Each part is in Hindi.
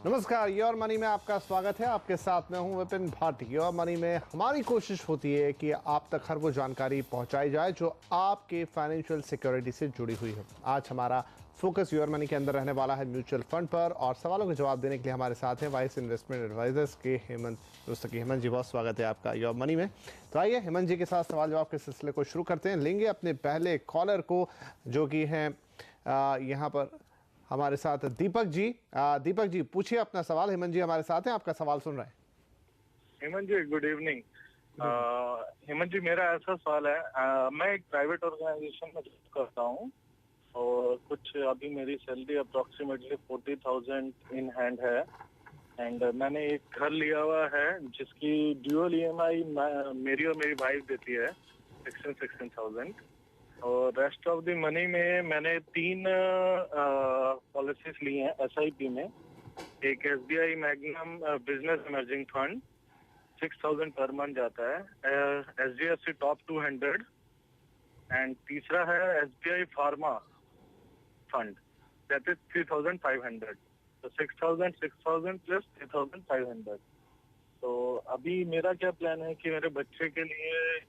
नमस्कार, योर मनी में आपका स्वागत है। आपके साथ मैं हूं विपिन भाट। योर मनी में हमारी कोशिश होती है कि आप तक हर वो जानकारी पहुंचाई जाए जो आपके फाइनेंशियल सिक्योरिटी से जुड़ी हुई हो। आज हमारा फोकस योर मनी के अंदर रहने वाला है म्यूचुअल फंड पर, और सवालों के जवाब देने के लिए हमारे साथ हैं वाइस इन्वेस्टमेंट एडवाइजर्स के हेमंत रुस्तगी। हेमंत जी, बहुत स्वागत है आपका योर मनी में। तो आइए हेमंत जी के साथ सवाल जवाब के सिलसिले को शुरू करते हैं। लेंगे अपने पहले कॉलर को, जो कि हैं यहाँ पर हमारे साथ दीपक जी। दीपक जी, पूछिए अपना सवाल। हेमंत जी हमारे साथ हैं, आपका सवाल सुन रहे हैं। हेमंत जी, गुड इवनिंग। हेमंत जी, मेरा ऐसा सवाल है, मैं एक प्राइवेट ऑर्गेनाइजेशन में जॉब करता हूँ और कुछ अभी मेरी सैलरी अप्रोक्सीमेटली 40,000 इन हैंड है। एंड मैंने एक घर लिया हुआ है जिसकी ड्यूअल ईएमआई मेरी और मेरी वाइफ देती है 16,000। और रेस्ट ऑफ द मनी में मैंने 3 पॉलिसीज ली हैं एसआईपी में। एक SBI magnum business emerging fund 6,000 per month जाता है, एचडीएफसी टॉप 200, एंड तीसरा है SBI pharma fund, that is 3,500। तो 6,000 प्लस 3,500। तो अभी मेरा क्या प्लान है कि मेरे बच्चे के लिए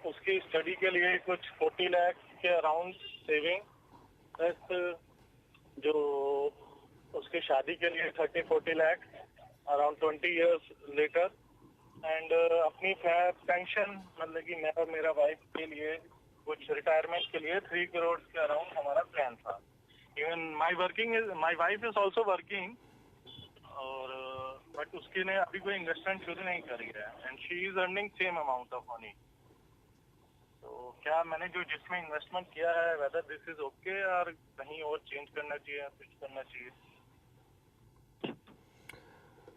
उसकी स्टडी के लिए कुछ 40 लाख के अराउंड सेविंग, प्लस जो उसकी शादी के लिए 30-40 lakh around 20 years later, and अपनी पेंशन, मतलब कि मैं और मेरा वाइफ के लिए कुछ रिटायरमेंट के लिए 3 करोड़ के अराउंड हमारा प्लान था। Even my wife is also working, और बट उसकी ने अभी कोई इन्वेस्टमेंट शुरू नहीं करी है, and she is earning same amount of money. तो क्या मैंने जो जिसमें इन्वेस्टमेंट किया है, वेदर दिस इज ओके और कहीं और चेंज करना चाहिए, स्विच करना चाहिए?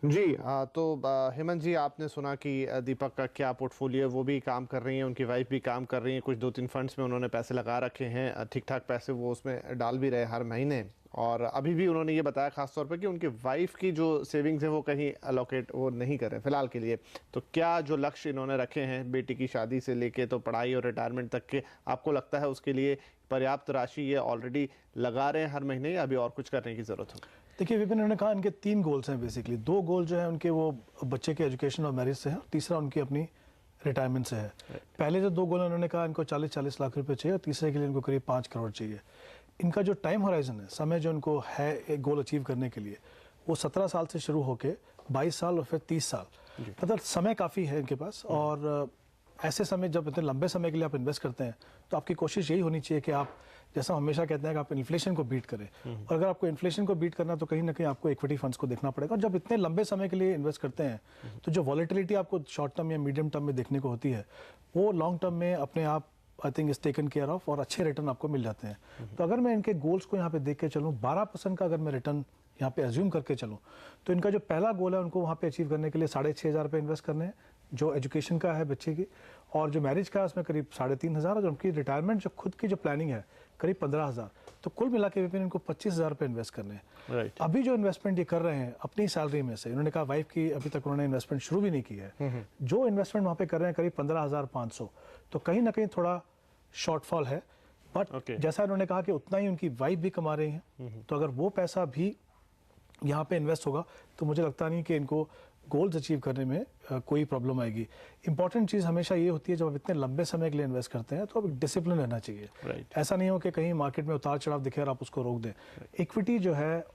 जी, तो हेमंत जी, आपने सुना कि दीपक का क्या पोर्टफोलियो है, वो भी काम कर रही हैं, उनकी वाइफ भी काम कर रही हैं। कुछ 2-3 फंड्स में उन्होंने पैसे लगा रखे हैं, ठीक ठाक पैसे वो उसमें डाल भी रहे हर महीने। और अभी भी उन्होंने ये बताया खासतौर पर कि उनकी वाइफ की जो सेविंग्स है वो कहीं अलोकेट वो नहीं करें फिलहाल के लिए। तो क्या जो लक्ष्य इन्होंने रखे हैं बेटी की शादी से लेके तो पढ़ाई और रिटायरमेंट तक के, आपको लगता है उसके लिए पर्याप्त राशि ये ऑलरेडी लगा रहे हैं हर महीने, या अभी और कुछ करने की ज़रूरत हो? देखिए विपिन, उन्होंने कहा इनके 3 गोल्स हैं बेसिकली। 2 गोल जो है उनके वो बच्चे के एजुकेशन और मैरिज से है, तीसरा उनकी अपनी रिटायरमेंट से है। पहले जो 2 गोल उन्होंने कहा इनको 40-40 लाख रुपए चाहिए, और तीसरे के लिए इनको करीब 5 करोड़ चाहिए। इनका जो टाइम होराइजन है, समय जो इनको है एक गोल अचीव करने के लिए, वो 17 साल से शुरू होकर 22 साल और फिर 30 साल, मतलब समय काफ़ी है इनके पास। और ऐसे समय, जब इतने लंबे समय के लिए आप इन्वेस्ट करते हैं, तो आपकी कोशिश यही होनी चाहिए कि आप, जैसा हमेशा कहते हैं, कि आप इन्फ्लेशन को बीट करें। और अगर आपको इन्फ्लेशन को बीट करना है तो कहीं ना कहीं आपको इक्विटी फंड्स को देखना पड़ेगा। और जब इतने लंबे समय के लिए इन्वेस्ट करते हैं तो जो वॉलेटिलिटी आपको शॉर्ट टर्म या मीडियम टर्म में देखने को होती है, वो लॉन्ग टर्म में अपने आप I think is taken care of, और अच्छे रिटर्न आपको मिल जाते हैं। तो अगर मैं इनके गोल्स को यहाँ पे देख के चलूँ, 12% का अगर मैं रिटर्न यहाँ पे एज्यूम करके चलूँ, तो इनका जो पहला गोल है उनको वहाँ पे अचीव करने के लिए 6,500 रुपये इन्वेस्ट करने हैं, जो एजुकेशन का है बच्चे की, और जो मैरिज का है उसमें करीब 3,500, और उनकी रिटायरमेंट जो खुद की जो प्लानिंग है करीब 15,000। तो कुल मिला के विपिन इनको 25,000 रुपये इन्वेस्ट करने हैं। अभी जो इन्वेस्टमेंट ये कर रहे हैं अपनी सैलरी में से, इन्होंने कहा वाइफ की अभी तक उन्होंने इन्वेस्टमेंट शुरू भी नहीं की है, जो इन्वेस्टमेंट वहाँ पे कर रहे हैं करीब 15,500। तो कहीं ना कहीं थोड़ा शॉर्टफॉल है, बट जैसा इन्होंने कहा कि उतना ही उनकी वाइफ भी कमा रही हैं, तो अगर वो पैसा भी यहाँ पे इन्वेस्ट होगा तो मुझे लगता नहीं कि इनको गोल्स अचीव करने में कोई प्रॉब्लम आएगी। इंपॉर्टेंट चीज़ हमेशा ये होती है, जब आप इतने लंबे समय के लिए इन्वेस्ट करते हैं तो अब डिसिप्लिन रहना चाहिए। ऐसा नहीं हो कि कहीं मार्केट में उतार चढ़ाव दिखे और आप उसको रोक दें। इक्विटी जो है,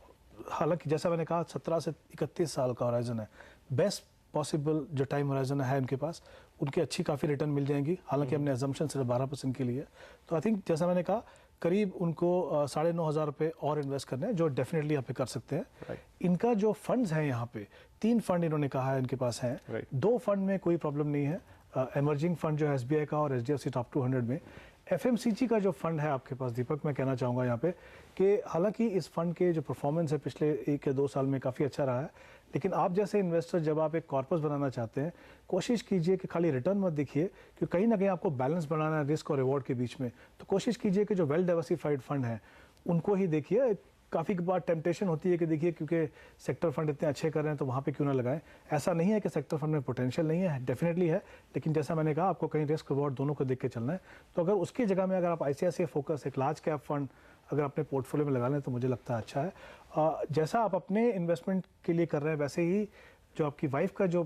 हालांकि जैसा मैंने कहा 17 से 31 साल का होराइजन है, बेस्ट पॉसिबल जो टाइम होराइजन है उनके पास, उनकी अच्छी काफ़ी रिटर्न मिल जाएंगी। हालांकि हमने अजम्पशन सिर्फ 12% के लिए, तो आई थिंक जैसा मैंने कहा करीब उनको 9,500 रुपये और इन्वेस्ट करने हैं, जो डेफिनेटली यहाँ पे कर सकते हैं। इनका जो फंड्स हैं यहाँ पे 3 फंड इन्होंने कहा है इनके पास हैं। 2 फंड में कोई प्रॉब्लम नहीं है, एमर्जिंग फंड जो है एसबीआई का और एचडीएफसी टॉप 200 में। एफएमसीजी का जो फंड है आपके पास दीपक, मैं कहना चाहूँगा यहाँ पे कि हालांकि इस फंड के जो परफॉर्मेंस है पिछले 1 या 2 साल में काफ़ी अच्छा रहा है, लेकिन आप जैसे इन्वेस्टर जब आप एक कॉर्पस बनाना चाहते हैं, कोशिश कीजिए कि खाली रिटर्न मत देखिए, क्योंकि कहीं ना कहीं आपको बैलेंस बनाना है रिस्क और रिवॉर्ड के बीच में। तो कोशिश कीजिए कि जो वेल डाइवर्सिफाइड फंड है उनको ही देखिए। काफ़ी बार टेम्पटेशन होती है कि देखिए क्योंकि सेक्टर फंड इतने अच्छे कर रहे हैं तो वहाँ पे क्यों ना लगाएं। ऐसा नहीं है कि सेक्टर फंड में पोटेंशियल नहीं है, डेफिनेटली है, लेकिन जैसा मैंने कहा आपको कहीं रिस्क रिवॉर्ड दोनों को देख के चलना है। तो अगर उसकी जगह में अगर आप आईसीआईसीआई फोकस एक लार्ज कैप फंड अगर अपने पोर्टफोलियो में लगा लें तो मुझे लगता है अच्छा है। जैसा आप अपने इन्वेस्टमेंट के लिए कर रहे हैं वैसे ही जो आपकी वाइफ का जो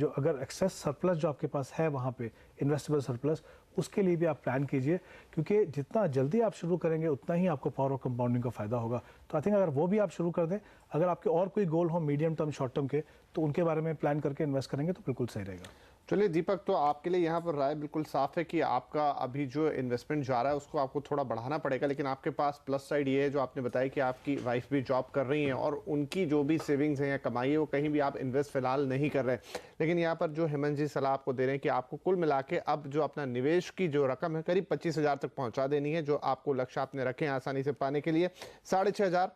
अगर एक्सेस सरप्लस जो आपके पास है वहाँ पे इन्वेस्टेबल सरप्लस, उसके लिए भी आप प्लान कीजिए, क्योंकि जितना जल्दी आप शुरू करेंगे उतना ही आपको पावर ऑफ कंपाउंडिंग का फायदा होगा। तो आई थिंक अगर वो भी आप शुरू कर दें, अगर आपके और कोई गोल हो मीडियम टर्म शॉर्ट टर्म के, तो उनके बारे में प्लान करके इन्वेस्ट करेंगे तो बिल्कुल सही रहेगा। चलिए दीपक, तो आपके लिए यहाँ पर राय बिल्कुल साफ है कि आपका अभी जो इन्वेस्टमेंट जा रहा है उसको आपको थोड़ा बढ़ाना पड़ेगा, लेकिन आपके पास प्लस साइड ये है जो आपने बताया कि आपकी वाइफ भी जॉब कर रही हैं और उनकी जो भी सेविंग्स हैं या कमाई है वो कहीं भी आप इन्वेस्ट फिलहाल नहीं कर रहे। लेकिन यहाँ पर जो हेमंत जी सलाह आपको दे रहे हैं कि आपको कुल मिला के अब जो अपना निवेश की जो रकम है करीब 25,000 तक पहुँचा देनी है, जो आपको लक्ष्य आपने रखे हैं आसानी से पाने के लिए। 6,500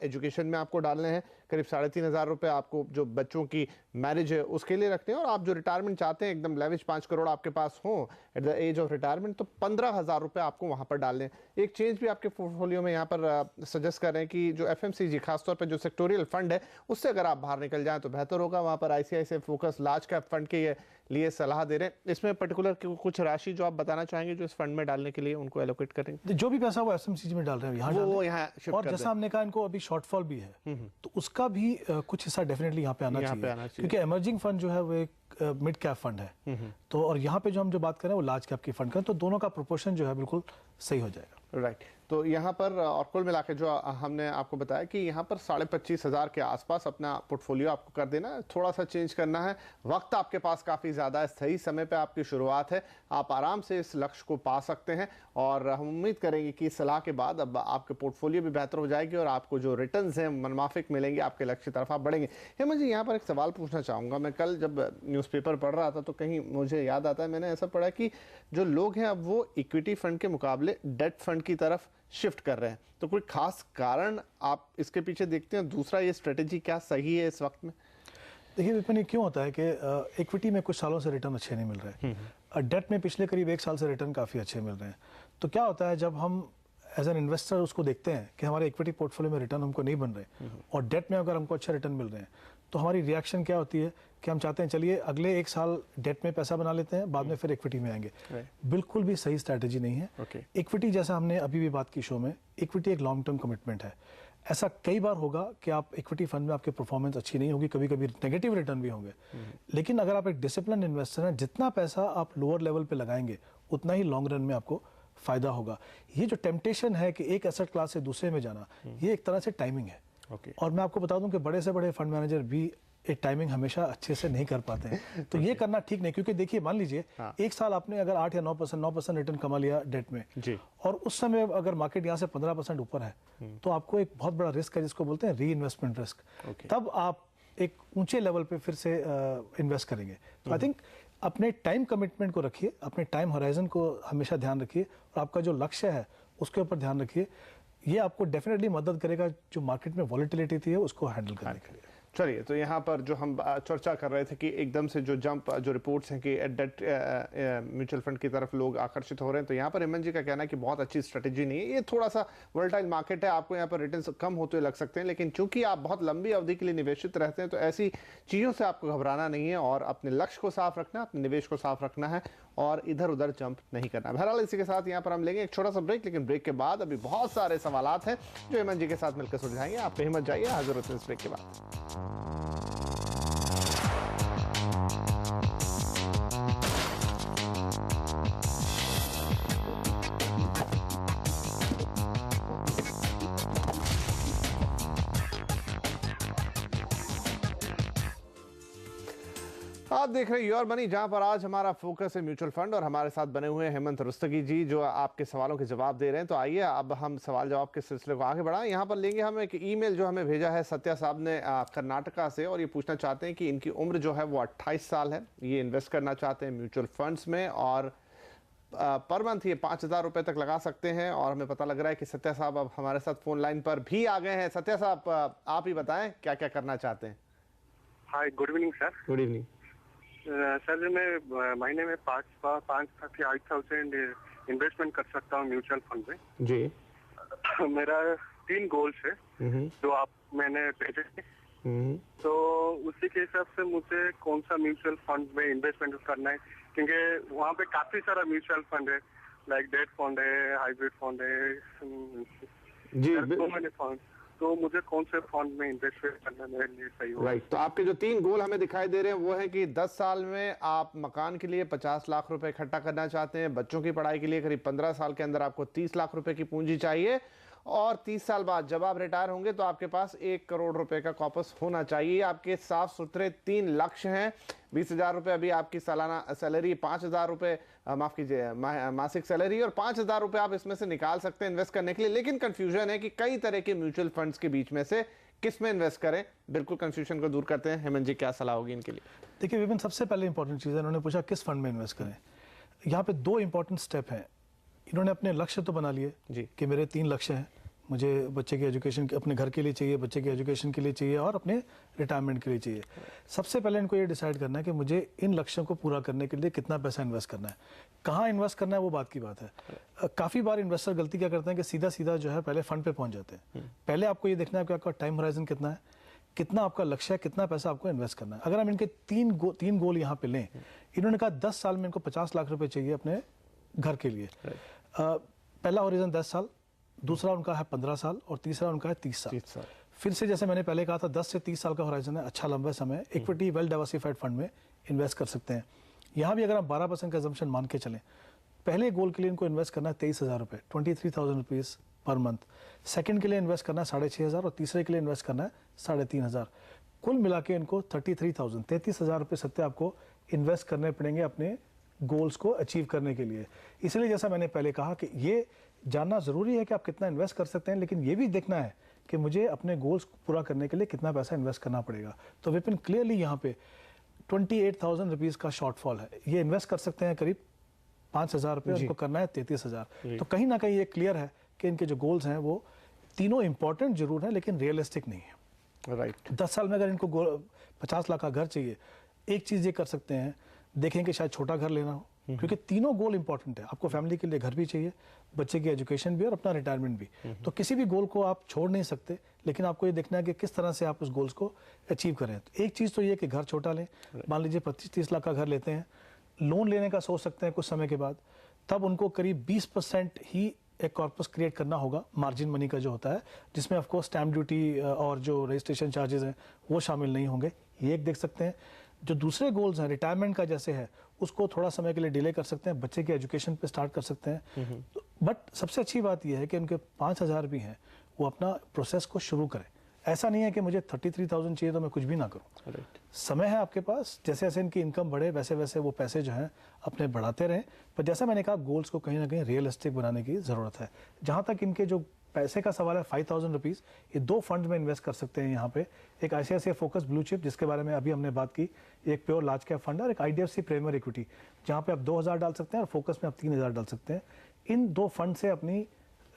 एजुकेशन में आपको डालने हैं, करीब 3,500 रुपये आपको जो बच्चों की मैरिज है उसके लिए रखते हैं, और आप जो रिटायरमेंट चाहते हैं एकदम लेविश 5 करोड़ आपके पास हो at the age of retirement, तो 15,000 रुपये आपको वहाँ पर डालने हैं। एक चेंज भी आपके पोर्टफोलियो में यहाँ पर सजेस्ट कर रहे हैं कि जो FMCG खासतौर पर जो सेक्टोरियल फंड है उससे अगर आप बाहर निकल जाएँ तो बेहतर होगा। वहाँ पर ICICI focus large cap fund के लिए सलाह दे रहे हैं। इसमें पर्टिकुलर कुछ राशि जो आप बताना चाहेंगे जो इस फंड में डालने के लिए उनको एलोकेट करेंगे? जो भी पैसा वो FMCG में डाल रहे हैं वो यहाँ शिफ्ट और जैसा हमने कहा इनको अभी शॉर्टफॉल भी है तो उसका भी कुछ हिस्सा डेफिनेटली यहाँ पे आना चाहिए, क्योंकि इमर्जिंग फंड जो है वो एक मिड कैप फंड है। तो और यहाँ पे जो हम जो बात कर रहे हैं वो लार्ज कैप की फंड का, तो दोनों का प्रोपोर्शन जो है बिल्कुल सही हो जाएगा। राइट। तो यहाँ पर और कुल मिला के जो हमने आपको बताया कि यहाँ पर 25,500 के आसपास अपना पोर्टफोलियो आपको कर देना है, थोड़ा सा चेंज करना है। वक्त आपके पास काफ़ी ज़्यादा है, सही समय पे आपकी शुरुआत है, आप आराम से इस लक्ष्य को पा सकते हैं। और हम उम्मीद करेंगे कि इस सलाह के बाद अब आपके पोर्टफोलियो भी बेहतर हो जाएगी और आपको जो रिटर्न्स हैं मनमाफिक मिलेंगे, आपके लक्ष्य की तरफ आप बढ़ेंगे। हेमंत जी, यहाँ पर एक सवाल पूछना चाहूँगा। मैं कल जब न्यूज़पेपर पढ़ रहा था तो कहीं मुझे याद आता है मैंने ऐसा पढ़ा कि जो लोग हैं अब वो इक्विटी फंड के मुकाबले डेट फंड की तरफ शिफ्ट कर रहे हैं, तो कोई खास कारण आप इसके पीछे देखते हैं? दूसरा, ये स्ट्रेटेजी क्या सही है इस वक्त में? देखिए विपिन, क्यों होता है कि इक्विटी में कुछ सालों से रिटर्न अच्छे नहीं मिल रहे हैं, डेट में पिछले करीब 1 साल से रिटर्न काफ़ी अच्छे मिल रहे हैं। तो क्या होता है, जब हम एज एन इन्वेस्टर उसको देखते हैं कि हमारे इक्विटी पोर्टफोलियो में रिटर्न हमको नहीं बन रहे और डेट में अगर हमको अच्छा रिटर्न मिल रहे हैं, तो हमारी रिएक्शन क्या होती है कि हम चाहते हैं चलिए अगले 1 साल डेट में पैसा बना लेते हैं, बाद में फिर इक्विटी में आएंगे। बिल्कुल भी सही स्ट्रैटेजी नहीं है। इक्विटी, जैसा हमने अभी भी बात की शो में, इक्विटी एक लॉन्ग टर्म कमिटमेंट है। ऐसा कई बार होगा कि आप इक्विटी फंड में आपकी परफॉर्मेंस अच्छी नहीं होगी, कभी कभी नेगेटिव रिटर्न भी होंगे, लेकिन अगर आप एक डिसिप्लिन इन्वेस्टर हैं, जितना पैसा आप लोअर लेवल पे लगाएंगे उतना ही लॉन्ग रन में आपको फायदा होगा। ये जो टेम्पटेशन है कि एक एसेट क्लास से दूसरे में जाना, ये एक तरह से टाइमिंग है। और मैं आपको बता दूं कि बड़े से बड़े फंड मैनेजर भी एक टाइमिंग हमेशा अच्छे से नहीं कर पाते हैं। तो ये करना ठीक नहीं, क्योंकि देखिए मान लीजिए 1 साल आपने अगर 8 या 9% रिटर्न कमा लिया डेट में जी, और उस समय अगर मार्केट यहाँ से 15% ऊपर है, तो आपको एक बहुत बड़ा रिस्क है जिसको बोलते हैं री इन्वेस्टमेंट रिस्क। तब आप एक ऊंचे लेवल पे फिर से इन्वेस्ट करेंगे। तो आई थिंक अपने टाइम कमिटमेंट को रखिए, अपने टाइम होराइजन को हमेशा ध्यान रखिए और आपका जो लक्ष्य है उसके ऊपर ध्यान रखिए। ये आपको डेफिनेटली मदद करेगा जो मार्केट में वॉलेटिलिटी थी है उसको हैंडल करने के लिए। चलिए, तो यहाँ पर जो हम चर्चा कर रहे थे कि एकदम से जो जंप, जो रिपोर्ट्स हैं कि डेट म्यूचुअल फंड की तरफ लोग आकर्षित हो रहे हैं, तो यहाँ पर हेमंत जी का कहना है कि बहुत अच्छी स्ट्रेटेजी नहीं है। ये थोड़ा सा वोलेटाइल मार्केट है, आपको यहाँ पर रिटर्न कम होते लग सकते हैं, लेकिन चूंकि आप बहुत लंबी अवधि के लिए निवेशित रहते हैं तो ऐसी चीज़ों से आपको घबराना नहीं है और अपने लक्ष्य को साफ रखना, अपने निवेश को साफ रखना है और इधर उधर जंप नहीं करना। बहरहाल इसी के साथ यहाँ पर हम लेंगे एक छोटा सा ब्रेक, लेकिन ब्रेक के बाद अभी बहुत सारे सवालात हैं जो हेमंत जी के साथ मिलकर सुलझाएंगे। आप कहीं मत जाइए, हाजिर होते हैं इस ब्रेक के बाद। आप देख रहे हैं योर मनी, जहां पर आज हमारा फोकस है म्यूचुअल फंड और हमारे साथ बने हुए हैं हेमंत रुस्तगी जी जो आपके सवालों के जवाब दे रहे हैं। तो आइए अब हम सवाल जवाब के सिलसिले को आगे बढ़ाएं। यहाँ पर लेंगे हम एक ईमेल जो हमें भेजा है सत्या साहब ने कर्नाटका से, और ये पूछना चाहते हैं कि इनकी उम्र जो है वो 28 साल है, ये इन्वेस्ट करना चाहते हैं म्यूचुअल फंड्स में और पर मंथ ये 5,000 रुपए तक लगा सकते हैं। और हमें पता लग रहा है कि सत्या साहब अब हमारे साथ फोन लाइन पर भी आ गए हैं। सत्या साहब, आप ही बताएं क्या क्या करना चाहते हैं। Hi, good evening sir. Good evening sir, मैं महीने में 5,000 इन्वेस्टमेंट कर सकता हूँ म्यूचुअल फंड में जी। मेरा 3 गोल्स है जो मैंने भेजे हैं, तो उसी के हिसाब से मुझे कौन सा म्यूचुअल फंड में इन्वेस्टमेंट करना है, क्योंकि वहाँ पे काफी सारा म्यूचुअल फंड है लाइक डेट फंड है, हाइब्रिड फंड है, जी so many funds. तो मुझे कौन से फंड में इन्वेस्टमेंट करना मेरे लिए सही होगा? राइट, तो आपके जो 3 गोल हमें दिखाई दे रहे हैं वो है कि 10 साल में आप मकान के लिए 50 लाख रुपए इकट्ठा करना चाहते हैं, बच्चों की पढ़ाई के लिए करीब 15 साल के अंदर आपको 30 लाख रुपए की पूंजी चाहिए, और 30 साल बाद जब आप रिटायर होंगे तो आपके पास 1 करोड़ रुपए का कॉपस होना चाहिए। आपके साफ सुथरे 3 लक्ष्य हैं। 20,000 रुपए अभी आपकी सालाना सैलरी, 5,000 रुपए माफ कीजिए मासिक सैलरी, और 5,000 रुपए आप इसमें से निकाल सकते हैं इन्वेस्ट करने के लिए। लेकिन कंफ्यूजन है कि कई तरह के म्यूचुअल फंड्स के बीच में से किस में इन्वेस्ट करें। बिल्कुल कंफ्यूजन को दूर करते हैं। हेमंत जी, क्या सलाह होगी इनके लिए? देखिए विपिन, सबसे पहले इंपॉर्टेंट चीज़ है, इन्होंने पूछा किस फंड में इन्वेस्ट करें। यहाँ पे 2 इंपॉर्टेंट स्टेप हैं। इन्होंने अपने लक्ष्य तो बना लिए जी कि मेरे 3 लक्ष्य हैं, मुझे बच्चे की एजुकेशन, अपने घर के लिए चाहिए, बच्चे की एजुकेशन के लिए चाहिए, और अपने रिटायरमेंट के लिए चाहिए। सबसे पहले इनको ये डिसाइड करना है कि मुझे इन लक्ष्यों को पूरा करने के लिए कितना पैसा इन्वेस्ट करना है। कहाँ इन्वेस्ट करना है वो बात की बात है। काफ़ी बार इन्वेस्टर गलती क्या करते हैं कि सीधा सीधा जो है पहले फंड पे पहुंच जाते हैं। पहले आपको ये देखना है कि आपका टाइम होराइजन कितना है, कितना आपका लक्ष्य है, कितना पैसा आपको इन्वेस्ट करना है। अगर हम इनके 3 गोल यहाँ पे लें, इन्होंने कहा 10 साल में इनको 50 लाख रुपए चाहिए अपने घर के लिए। पहला होराइजन 10 साल, दूसरा उनका है 15 साल, और तीसरा उनका है 30 साल। फिर से जैसे मैंने पहले कहा था 10 से 30 साल का होराइजन है, अच्छा लंबा समय। इक्विटी वेल डाइवर्सिफाइड फंड में इन्वेस्ट कर सकते हैं। यहाँ भी अगर आप 12% का assumption मान के चलें, पहले गोल के लिए इनको इन्वेस्ट करना है 23,000 रुपये, 23,000 रुपीज़ पर मंथ। सेकंड के लिए इन्वेस्ट करना है 6,500, और तीसरे के लिए इन्वेस्ट करना है 3,500। कुल मिला के इनको 33,000 रुपये सत्य आपको इन्वेस्ट करने पड़ेंगे अपने गोल्स को अचीव करने के लिए। इसलिए जैसा मैंने पहले कहा कि ये जानना ज़रूरी है कि आप कितना इन्वेस्ट कर सकते हैं, लेकिन ये भी देखना है कि मुझे अपने गोल्स पूरा करने के लिए कितना पैसा इन्वेस्ट करना पड़ेगा। तो विपिन, क्लियरली यहाँ पे 28,000 रुपीज़ का शॉर्टफॉल है। ये इन्वेस्ट कर सकते हैं करीब 5,000 रुपये, उनको करना है 33,000। तो कहीं ना कहीं ये क्लियर है कि इनके जो गोल्स हैं वो तीनों इंपॉर्टेंट जरूर हैं, लेकिन रियलिस्टिक नहीं है। राइट। 10 साल में अगर इनको 50 लाख का घर चाहिए, एक चीज़ ये कर सकते हैं, देखें कि शायद छोटा घर लेना हो, क्योंकि तीनों गोल इंपॉर्टेंट है। आपको फैमिली के लिए घर भी चाहिए, बच्चे की एजुकेशन भी, और अपना रिटायरमेंट भी। तो किसी भी गोल को आप छोड़ नहीं सकते, लेकिन आपको ये देखना है कि किस तरह से आप उस गोल्स को अचीव करें। तो एक चीज़ तो ये कि घर छोटा लें। मान लीजिए 25-30 लाख का घर लेते हैं, लोन लेने का सोच सकते हैं कुछ समय के बाद, तब उनको करीब 20% ही एक कॉर्पस क्रिएट करना होगा, मार्जिन मनी का जो होता है, जिसमें ऑफकोर्स स्टैम्प ड्यूटी और जो रजिस्ट्रेशन चार्जेस हैं वो शामिल नहीं होंगे। ये एक देख सकते हैं। जो दूसरे गोल्स हैं रिटायरमेंट का जैसे है, उसको थोड़ा समय के लिए डिले कर सकते हैं, बच्चे के एजुकेशन पे स्टार्ट कर सकते हैं। बट सबसे अच्छी बात यह है कि उनके 5,000 भी हैं, वो अपना प्रोसेस को शुरू करें। ऐसा नहीं है कि मुझे 33,000 चाहिए तो मैं कुछ भी ना करूं। समय है आपके पास, जैसे जैसे इनकी इनकम बढ़े वैसे वैसे वो पैसे जो हैं अपने बढ़ाते रहें। पर जैसा मैंने कहा, गोल्स को कहीं ना कहीं रियलिस्टिक बनाने की ज़रूरत है। जहाँ तक इनके जो पैसे का सवाल है, 5,000 रुपीज़ ये 2 फंड में इन्वेस्ट कर सकते हैं यहाँ पे। एक ICICI फोकस ब्लू चिप, जिसके बारे में अभी हमने बात की, एक प्योर लार्ज कैप फंड, और एक IDFC प्रीमियर इक्विटी, जहाँ पे आप 2,000 डाल सकते हैं और फोकस में आप 3,000 डाल सकते हैं। इन 2 फंड से अपनी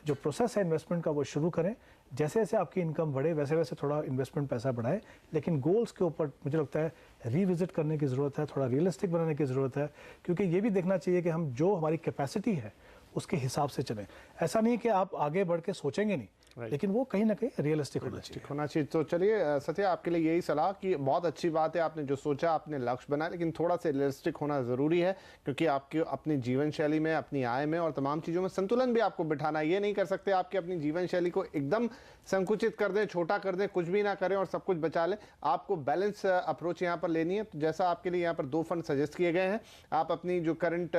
जो प्रोसेस है इन्वेस्टमेंट का वो शुरू करें। जैसे जैसे आपकी इनकम बढ़े वैसे वैसे थोड़ा इन्वेस्टमेंट पैसा बढ़ाएं, लेकिन गोल्स के ऊपर मुझे लगता है रिविजिट करने की ज़रूरत है, थोड़ा रियलिस्टिक बनाने की ज़रूरत है। क्योंकि ये भी देखना चाहिए कि हम जो हमारी कैपेसिटी है उसके हिसाब से चलें। ऐसा नहीं कि आप आगे बढ़ के सोचेंगे नहीं, लेकिन वो कहीं ना कहीं रियलिस्टिक होना चाहिए। तो चलिए सत्या, आपके लिए यही सलाह कि बहुत अच्छी बात है, आपने जो सोचा, आपने लक्ष्य बनाया, लेकिन थोड़ा सा रियलिस्टिक होना ज़रूरी है, क्योंकि आपकी अपनी जीवन शैली में, अपनी आय में और तमाम चीज़ों में संतुलन भी आपको बिठाना है। ये नहीं कर सकते आपकी अपनी जीवन शैली को एकदम संकुचित कर दें, छोटा कर दें, कुछ भी ना करें और सब कुछ बचा लें। आपको बैलेंस अप्रोच यहाँ पर लेनी है। तो जैसा आपके लिए यहाँ पर 2 फंड सजेस्ट किए गए हैं, आप अपनी जो करंट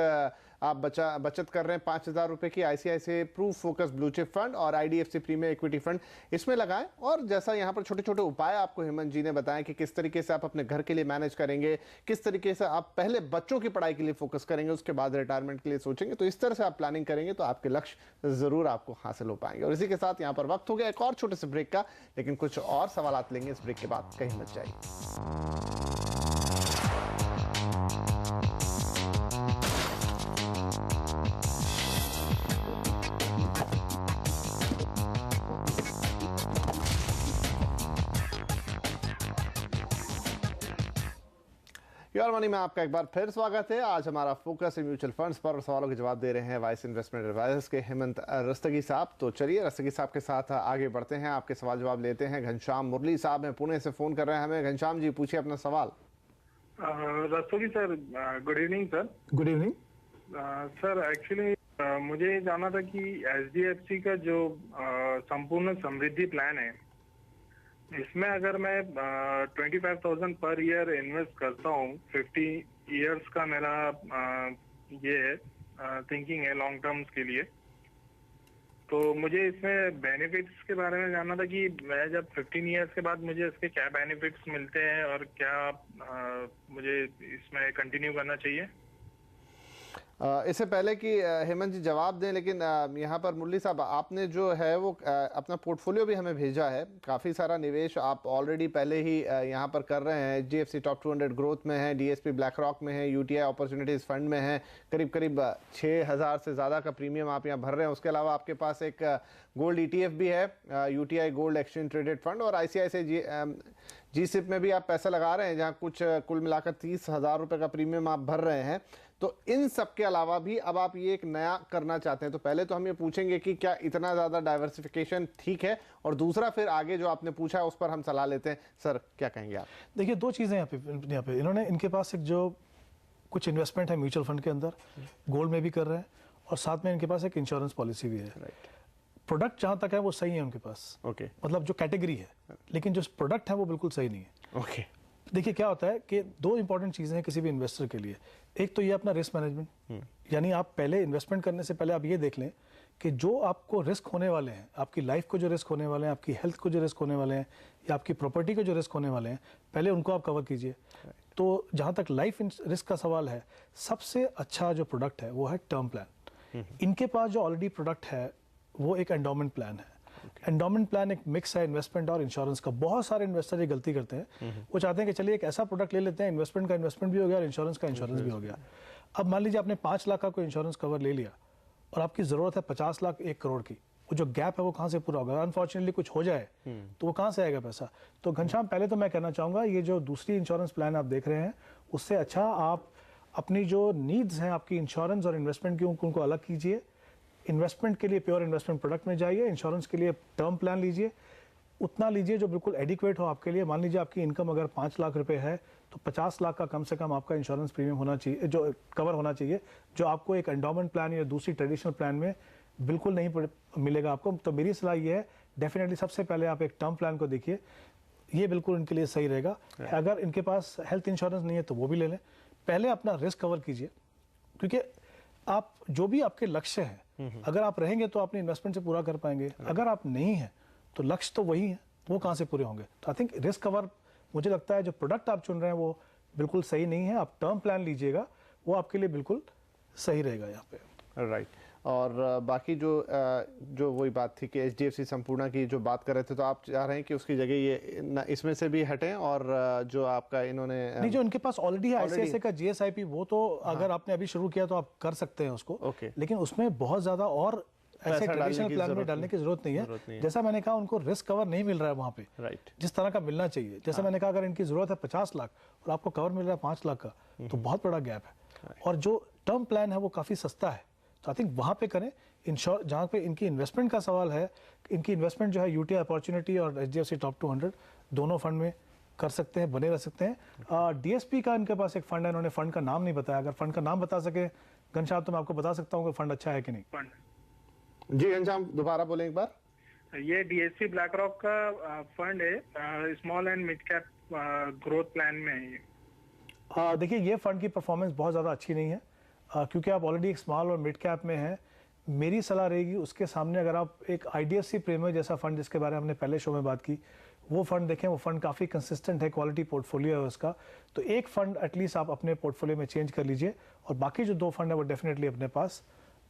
आप बचत कर रहे हैं 5,000 रुपए की, ICICI proof focus blue chip fund और IDFC प्रीमियर इक्विटी फंड, इसमें लगाएं। और जैसा यहाँ पर छोटे छोटे उपाय आपको हेमंत जी ने बताया कि किस तरीके से आप अपने घर के लिए मैनेज करेंगे, किस तरीके से आप पहले बच्चों की पढ़ाई के लिए फोकस करेंगे, उसके बाद रिटायरमेंट के लिए सोचेंगे। तो इस तरह से आप प्लानिंग करेंगे तो आपके लक्ष्य जरूर आपको हासिल हो पाएंगे। और इसी के साथ यहाँ पर वक्त हो गया एक और छोटे से ब्रेक का, लेकिन कुछ और सवाल लेंगे इस ब्रेक के बाद, कहीं मत जाइए। योर मनी में आपका एक बार फिर स्वागत है। आज हमारा फोकस है म्यूचुअल फंड्स पर, और सवालों के जवाब दे रहे हैं वाइस इन्वेस्टमेंट एडवाइजर्स के हेमंत रस्तगी साहब। तो चलिए रस्तगी साहब के साथ आगे बढ़ते हैं, आपके सवाल जवाब लेते हैं। घनश्याम मुरली साहब हैं, पुणे से फोन कर रहे हैं हमें। घनश्याम जी, पूछिए अपना सवाल। Rastogi sir, good evening sir. Good evening sir, actually मुझे ये जानना था कि HDFC का जो संपूर्ण समृद्धि प्लान है, इसमें अगर मैं 25,000 पर ईयर इन्वेस्ट करता हूँ, 50 इयर्स का मेरा ये है थिंकिंग है लॉन्ग टर्म्स के लिए, तो मुझे इसमें बेनिफिट्स के बारे में जानना था कि मैं जब 15 इयर्स के बाद मुझे इसके क्या बेनिफिट्स मिलते हैं और क्या मुझे इसमें कंटिन्यू करना चाहिए। इससे पहले कि हेमंत जी जवाब दें, लेकिन यहाँ पर मुरली साहब आपने जो है वो अपना पोर्टफोलियो भी हमें भेजा है। काफ़ी सारा निवेश आप ऑलरेडी पहले ही यहाँ पर कर रहे हैं। HDFC टॉप 200 ग्रोथ में है, DSP ब्लैक रॉक में है, UTI अपॉर्चुनिटीज़ फंड में है। करीब करीब 6,000 से ज़्यादा का प्रीमियम आप यहाँ भर रहे हैं। उसके अलावा आपके पास एक गोल्ड ETF भी है, UTI gold exchange traded fund, और ICICI GSIP में भी आप पैसा लगा रहे हैं, जहाँ कुछ कुल मिलाकर 30,000 रुपये का प्रीमियम आप भर रहे हैं। तो इन सब के अलावा भी अब आप ये एक नया करना चाहते हैं, तो पहले तो हम ये पूछेंगे कि क्या इतना ज़्यादा डाइवर्सिफिकेशन ठीक है, और दूसरा फिर आगे जो आपने पूछा है उस पर हम सलाह लेते हैं। सर क्या कहेंगे आप? देखिए, दो चीज़ें यहाँ पे इन्होंने, इनके पास एक जो कुछ इन्वेस्टमेंट है म्यूचुअल फंड के अंदर, गोल्ड में भी कर रहे हैं, और साथ में इनके पास एक इंश्योरेंस पॉलिसी भी है। प्रोडक्ट जहाँ तक है वो सही है उनके पास, मतलब जो कैटेगरी है, लेकिन जो प्रोडक्ट है वो बिल्कुल सही नहीं है। देखिए क्या होता है कि दो इंपॉर्टेंट चीज़ें हैं किसी भी इन्वेस्टर के लिए। एक तो ये अपना रिस्क मैनेजमेंट, यानी आप पहले इन्वेस्टमेंट करने से पहले आप ये देख लें कि जो आपको रिस्क होने वाले हैं, आपकी लाइफ को जो रिस्क होने वाले हैं, आपकी हेल्थ को जो रिस्क होने वाले हैं, या आपकी प्रॉपर्टी को जो रिस्क होने वाले हैं, पहले उनको आप कवर कीजिए। तो जहाँ तक लाइफ रिस्क का सवाल है, सबसे अच्छा जो प्रोडक्ट है वो है टर्म प्लान। इनके पास जो ऑलरेडी प्रोडक्ट है वो एक एंडोमेंट प्लान है। एंडोमेंट प्लान एक मिक्स है इन्वेस्टमेंट और इंश्योरेंस का। बहुत सारे इन्वेस्टर ये गलती करते हैं, वो चाहते हैं कि चलिए एक ऐसा प्रोडक्ट ले लेते हैं, इन्वेस्टमेंट का इन्वेस्टमेंट भी हो गया और इंश्योरेंस का इंश्योरेंस भी हो गया। अब मान लीजिए आपने 5 लाख का कोई इंश्योरेंस कवर ले लिया और आपकी ज़रूरत है 50 लाख 1 करोड़ की, वो जो गैप है वो कहाँ से पूरा होगा? अनफॉर्चुनेटली कुछ हो जाए तो वो कहाँ से आएगा पैसा? तो घनश्याम, पहले तो मैं कहना चाहूँगा ये जो दूसरी इंश्योरेंस प्लान आप देख रहे हैं, उससे अच्छा आप अपनी जो नीड्स हैं आपकी इंश्योरेंस और इन्वेस्टमेंट की, उनको अलग कीजिए। इन्वेस्टमेंट के लिए प्योर इन्वेस्टमेंट प्रोडक्ट में जाइए, इंश्योरेंस के लिए टर्म प्लान लीजिए, उतना लीजिए जो बिल्कुल एडिक्वेट हो आपके लिए। मान लीजिए आपकी इनकम अगर 5 लाख रुपए है तो 50 लाख का कम से कम आपका इंश्योरेंस प्रीमियम होना चाहिए, जो कवर होना चाहिए, जो आपको एक एंडोमेंट प्लान या दूसरी ट्रेडिशनल प्लान में बिल्कुल नहीं मिलेगा आपको। तो मेरी सलाह ये है, डेफिनेटली सबसे पहले आप एक टर्म प्लान को देखिए, ये बिल्कुल इनके लिए सही रहेगा। अगर इनके पास हेल्थ इंश्योरेंस नहीं है तो वो भी ले लें। पहले अपना रिस्क कवर कीजिए, क्योंकि आप जो भी आपके लक्ष्य हैं, अगर आप रहेंगे तो अपने इन्वेस्टमेंट से पूरा कर पाएंगे, अगर आप नहीं है तो लक्ष्य तो वही है, वो कहाँ से पूरे होंगे? तो आई थिंक रिस्क कवर, मुझे लगता है जो प्रोडक्ट आप चुन रहे हैं वो बिल्कुल सही नहीं है। आप टर्म प्लान लीजिएगा, वो आपके लिए बिल्कुल सही रहेगा यहाँ पे। राइट। और बाकी जो वही बात थी कि HDFC संपूर्णा की जो बात कर रहे थे, तो आप चाह रहे हैं कि उसकी जगह ये इसमें से भी हटें, और जो आपका इन्होंने नहीं, जो इनके पास ऑलरेडी है ICICI का GSIP, वो तो अगर आपने अभी शुरू किया तो आप कर सकते हैं उसको, लेकिन उसमें बहुत ज्यादा और ऐसे ट्रेडिशनल प्लान में डालने की जरूरत नहीं है। जैसा मैंने कहा, उनको रिस्क कवर नहीं मिल रहा है वहाँ पे जिस तरह का मिलना चाहिए। जैसा मैंने कहा, अगर इनकी जरूरत है 50 लाख और आपको कवर मिल रहा है 5 लाख का, तो बहुत बड़ा गैप है। और जो टर्म प्लान है वो काफी सस्ता है, तो आई थिंक वहाँ पे करें। जहाँ पे इनकी इन्वेस्टमेंट का सवाल है, इनकी इन्वेस्टमेंट जो है UTI अपॉर्चुनिटी और HDFC टॉप 200 दोनों फंड में कर सकते हैं, बने रह सकते हैं। DSP का इनके पास एक फंड है, इन्होंने फंड का नाम नहीं बताया। अगर फंड का नाम बता सके घनश्याम तो मैं आपको बता सकता हूँ कि फंड अच्छा है कि नहीं। जी घनश्याम, दोबारा बोलें एक बार। ये DSP ब्लैक रॉक का फंड है, small and mid cap growth plan में है ये। देखिए, ये फंड की परफॉर्मेंस बहुत ज़्यादा अच्छी नहीं है, क्योंकि आप ऑलरेडी एक स्मॉल और मिड कैप में हैं। मेरी सलाह रहेगी उसके सामने अगर आप एक IDFC प्रीमियर जैसा फंड, जिसके बारे में हमने पहले शो में बात की, वो फंड देखें। वो फंड काफ़ी कंसिस्टेंट है, क्वालिटी पोर्टफोलियो है उसका। तो एक फंड एटलीस्ट आप अपने पोर्टफोलियो में चेंज कर लीजिए, और बाकी जो 2 फंड है वो डेफिनेटली अपने पास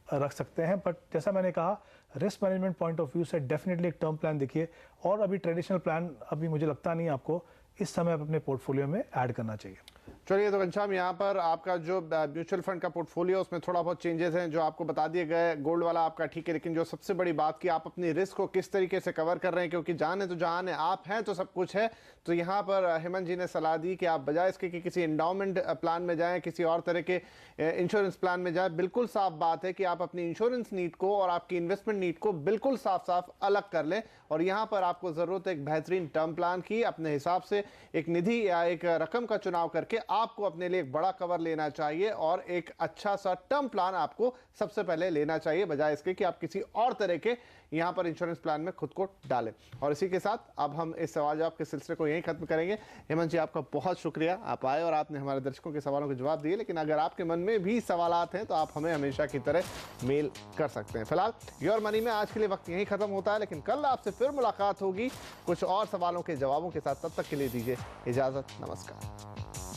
रख सकते हैं। बट जैसा मैंने कहा, risk management point of view से डेफिनेटली एक टर्म प्लान देखिए, और अभी ट्रेडिशनल प्लान अभी मुझे लगता नहीं आपको इस समय अपने पोर्टफोलियो में ऐड करना चाहिए। चलिए, तो घनश्याम, यहाँ पर आपका जो म्यूचुअल फंड का पोर्टफोलियो, उसमें थोड़ा बहुत चेंजेस हैं जो आपको बता दिए गए। गोल्ड वाला आपका ठीक है, लेकिन जो सबसे बड़ी बात की, आप अपनी रिस्क को किस तरीके से कवर कर रहे हैं, क्योंकि जान है तो जहान है, आप हैं तो सब कुछ है। तो यहाँ पर हेमंत जी ने सलाह दी कि आप बजाय इसके कि किसी एंडाउमेंट प्लान में जाएं, किसी और तरह के इंश्योरेंस प्लान में जाएं। बिल्कुल साफ बात है कि आप अपनी इंश्योरेंस नीड को और आपकी इन्वेस्टमेंट नीड को बिल्कुल साफ साफ अलग कर लें, और यहाँ पर आपको ज़रूरत है एक बेहतरीन टर्म प्लान की। अपने हिसाब से एक निधि या एक रकम का चुनाव करके आपको अपने लिए एक बड़ा कवर लेना चाहिए और एक अच्छा सा टर्म प्लान आपको सबसे पहले लेना चाहिए, बजाय इसके कि आप किसी और तरह के यहां पर इंश्योरेंस प्लान में खुद को डालें। और इसी के साथ अब हम इस सवाल जवाब के सिलसिले को यहीं खत्म करेंगे। हेमंत जी, आपका बहुत शुक्रिया, आप आए और आपने हमारे दर्शकों के सवालों के जवाब दिए। लेकिन अगर आपके मन में भी सवालात हैं तो आप हमें हमेशा की तरह मेल कर सकते हैं। फिलहाल योर मनी में आज के लिए वक्त यहीं खत्म होता है, लेकिन कल आपसे फिर मुलाकात होगी कुछ और सवालों के जवाबों के साथ। तब तक के लिए दीजिए इजाजत, नमस्कार।